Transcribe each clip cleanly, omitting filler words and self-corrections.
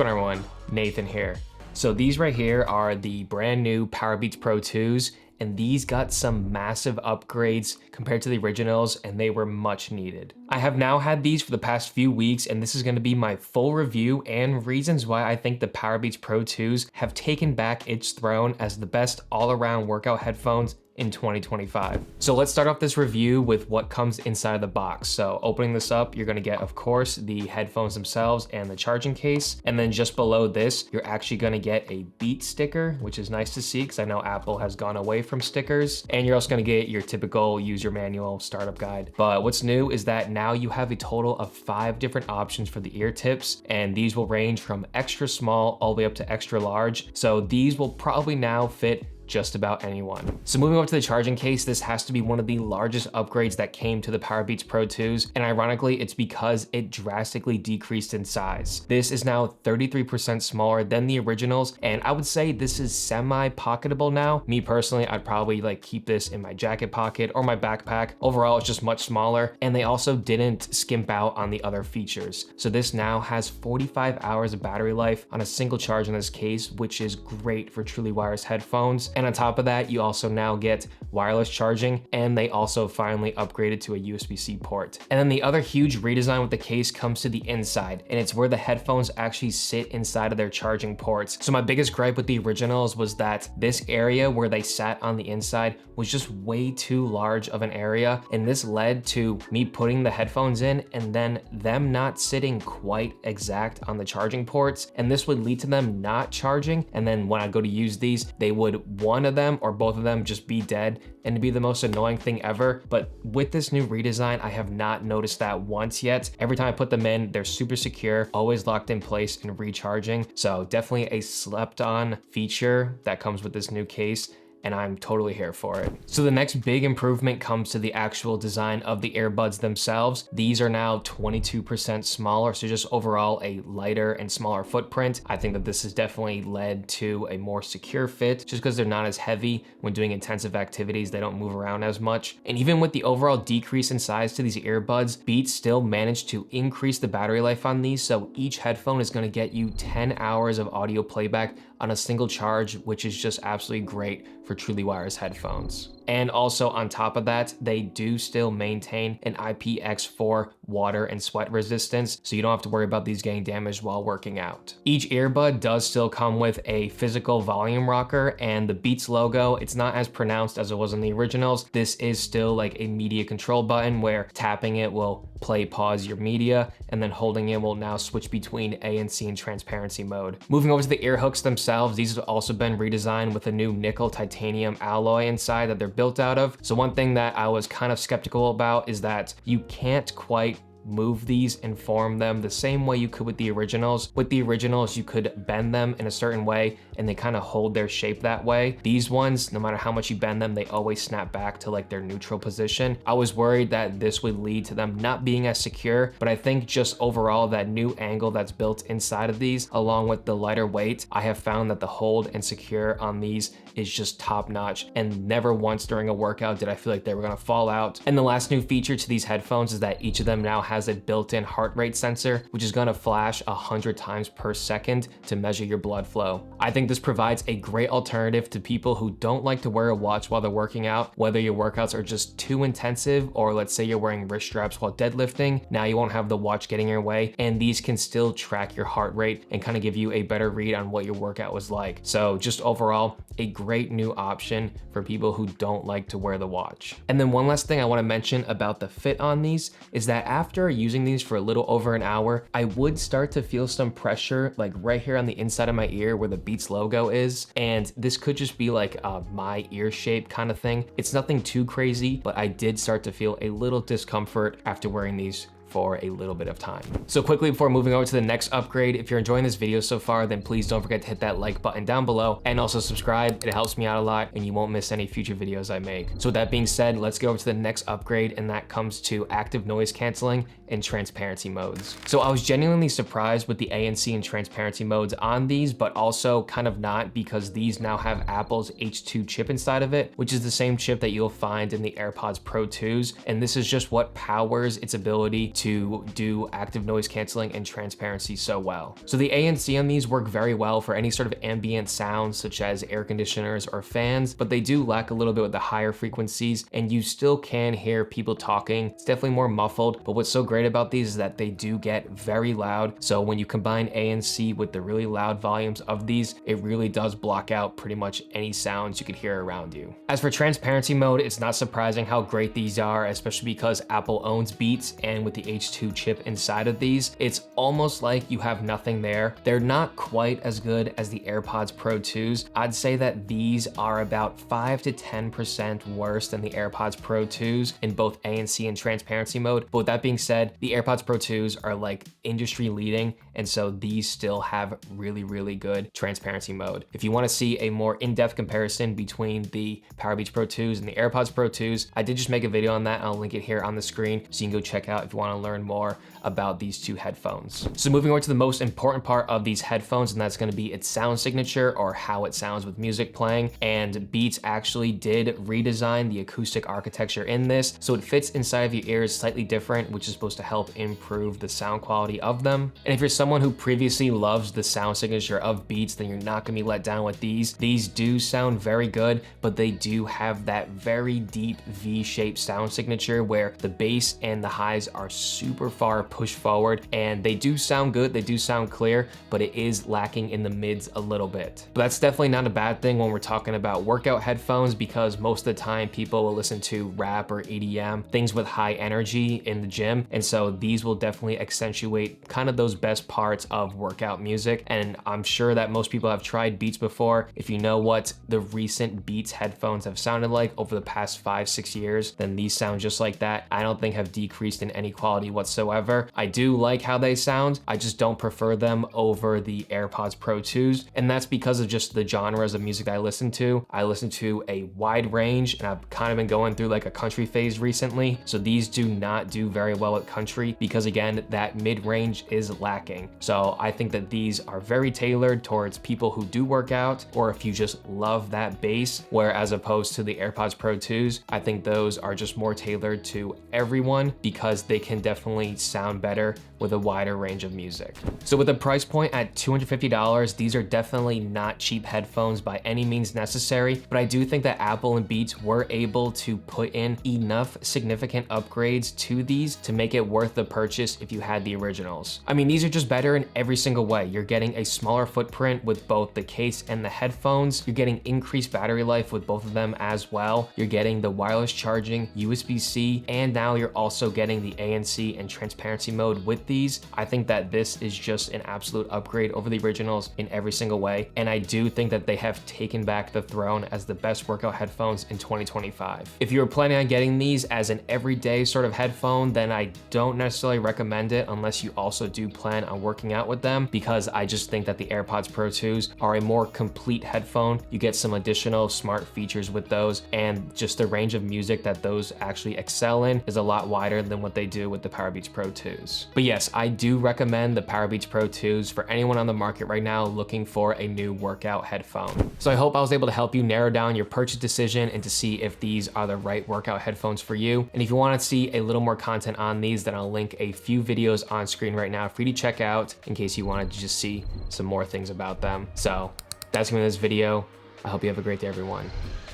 going on, everyone? Nathan here. So these right here are the brand new Powerbeats Pro 2s, and these got some massive upgrades compared to the originals, and they were much needed. I have now had these for the past few weeks, and this is gonna be my full review and reasons why I think the Powerbeats Pro 2s have taken back its throne as the best all-around workout headphones in 2025. So let's start off this review with what comes inside of the box. So opening this up, you're gonna get, of course, the headphones themselves and the charging case. And then just below this, you're actually gonna get a Beat sticker, which is nice to see because I know Apple has gone away from stickers. And you're also gonna get your typical user manual startup guide. But what's new is that now you have a total of 5 different options for the ear tips, and these will range from extra small all the way up to extra large. So these will probably now fit just about anyone. So moving over to the charging case, this has to be one of the largest upgrades that came to the Powerbeats Pro 2s, and ironically, it's because it drastically decreased in size. This is now 33% smaller than the originals, and I would say this is semi-pocketable now. Me personally, I'd probably keep this in my jacket pocket or my backpack. Overall, it's just much smaller, and they also didn't skimp out on the other features. So this now has 45 hours of battery life on a single charge in this case, which is great for truly wireless headphones. And on top of that, you also now get wireless charging, and they also finally upgraded to a USB-C port. And then the other huge redesign with the case comes to the inside, and it's where the headphones actually sit inside of their charging ports. So my biggest gripe with the originals was that this area where they sat on the inside was just way too large of an area, and this led to me putting the headphones in and then them not sitting quite exact on the charging ports, and this would lead to them not charging, and then when I go to use these, they would one of them or both of them just be dead, and it'd be the most annoying thing ever. But with this new redesign, I have not noticed that once yet. Every time I put them in, they're super secure, always locked in place and recharging. So definitely a slept on feature that comes with this new case, and I'm totally here for it. So the next big improvement comes to the actual design of the earbuds themselves. These are now 22% smaller, so just overall a lighter and smaller footprint. I think that this has definitely led to a more secure fit, just because they're not as heavy when doing intensive activities. They don't move around as much. And even with the overall decrease in size to these earbuds, Beats still managed to increase the battery life on these, so each headphone is gonna get you 10 hours of audio playback on a single charge, which is just absolutely great for truly wireless headphones. And also on top of that, they do still maintain an IPX4 water and sweat resistance, so you don't have to worry about these getting damaged while working out. Each earbud does still come with a physical volume rocker, and the Beats logo, it's not as pronounced as it was in the originals. This is still like a media control button where tapping it will play, pause your media, and then holding it will now switch between ANC and transparency mode. Moving over to the ear hooks themselves, these have also been redesigned with a new nickel titanium alloy inside that they're built out of. So one thing that I was kind of skeptical about is that you can't quite move these and form them the same way you could with the originals. With the originals, you could bend them in a certain way and they kind of hold their shape that way. These ones, no matter how much you bend them, they always snap back to like their neutral position. I was worried that this would lead to them not being as secure, but I think just overall that new angle that's built inside of these, along with the lighter weight, I have found that the hold and secure on these is just top notch, and never once during a workout did I feel like they were gonna fall out. And the last new feature to these headphones is that each of them now has a built-in heart rate sensor, which is gonna flash 100 times per second to measure your blood flow. I think this provides a great alternative to people who don't like to wear a watch while they're working out, whether your workouts are just too intensive, or let's say you're wearing wrist straps while deadlifting. Now you won't have the watch getting in your way, and these can still track your heart rate and kind of give you a better read on what your workout was like. So just overall, a great new option for people who don't like to wear the watch. And then one last thing I want to mention about the fit on these is that after using these for a little over an hour, I would start to feel some pressure like right here on the inside of my ear where the Beats logo is. And this could just be like my ear shape kind of thing. It's nothing too crazy, but I did start to feel a little discomfort after wearing these for a little bit of time. So quickly before moving over to the next upgrade, if you're enjoying this video so far, then please don't forget to hit that like button down below and also subscribe. It helps me out a lot and you won't miss any future videos I make. So with that being said, let's go over to the next upgrade, and that comes to active noise canceling and transparency modes. So I was genuinely surprised with the ANC and transparency modes on these, but also kind of not, because these now have Apple's H2 chip inside of it, which is the same chip that you'll find in the AirPods Pro 2s. And this is just what powers its ability to do active noise canceling and transparency so well. So the ANC on these work very well for any sort of ambient sounds such as air conditioners or fans, but they do lack a little bit with the higher frequencies, and you still can hear people talking. It's definitely more muffled, but what's so great about these is that they do get very loud. So when you combine ANC with the really loud volumes of these, it really does block out pretty much any sounds you could hear around you. As for transparency mode, it's not surprising how great these are, especially because Apple owns Beats, and with the H2 chip inside of these, it's almost like you have nothing there. They're not quite as good as the AirPods Pro 2s. I'd say that these are about 5 to 10% worse than the AirPods Pro 2s in both ANC and transparency mode. But with that being said, the AirPods Pro 2s are like industry leading, and so these still have really, really good transparency mode. If you want to see a more in-depth comparison between the Powerbeats Pro 2s and the AirPods Pro 2s, I did just make a video on that. I'll link it here on the screen so you can go check out if you want to learn more about these two headphones. So moving on to the most important part of these headphones, and that's going to be its sound signature, or how it sounds with music playing. And Beats actually did redesign the acoustic architecture in this, so it fits inside of your ears slightly different, which is supposed to help improve the sound quality of them. And if you're someone who previously loves the sound signature of Beats, then you're not going to be let down with these. These do sound very good, but they do have that very deep V-shaped sound signature where the bass and the highs are super far pushed forward, and they do sound good, they do sound clear, but it is lacking in the mids a little bit. But that's definitely not a bad thing when we're talking about workout headphones, because most of the time people will listen to rap or EDM, things with high energy in the gym, and so these will definitely accentuate kind of those best parts of workout music. And I'm sure that most people have tried Beats before. If you know what the recent Beats headphones have sounded like over the past 5-6 years, then these sound just like that. I don't think have decreased in any quality whatsoever. I do like how they sound, I just don't prefer them over the AirPods Pro 2s, and that's because of just the genres of music I listen to. I listen to a wide range, and I've kind of been going through like a country phase recently, so these do not do very well with country because, again, that mid-range is lacking. So I think that these are very tailored towards people who do work out, or if you just love that bass, whereas opposed to the AirPods Pro 2s, I think those are just more tailored to everyone because they can definitely sound better with a wider range of music. So with a price point at $250, these are definitely not cheap headphones by any means necessary, but I do think that Apple and Beats were able to put in enough significant upgrades to these to make it worth the purchase if you had the originals. I mean, these are just better in every single way. You're getting a smaller footprint with both the case and the headphones. You're getting increased battery life with both of them as well. You're getting the wireless charging, USB-C, and now you're also getting the ANC and transparency mode with these. I think that this is just an absolute upgrade over the originals in every single way, and I do think that they have taken back the throne as the best workout headphones in 2025. If you're planning on getting these as an everyday sort of headphone, then I don't necessarily recommend it unless you also do plan on working out with them, because I just think that the AirPods Pro 2s are a more complete headphone. You get some additional smart features with those, and just the range of music that those actually excel in is a lot wider than what they do with the Powerbeats Pro 2s. But yes, I do recommend the Powerbeats Pro 2s for anyone on the market right now looking for a new workout headphone. So I hope I was able to help you narrow down your purchase decision and to see if these are the right workout headphones for you. And if you want to see a little more content on these, then I'll link a few videos on screen right now for you to check out in case you wanted to just see some more things about them. So that's gonna be this video. I hope you have a great day, everyone.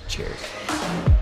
Cheers.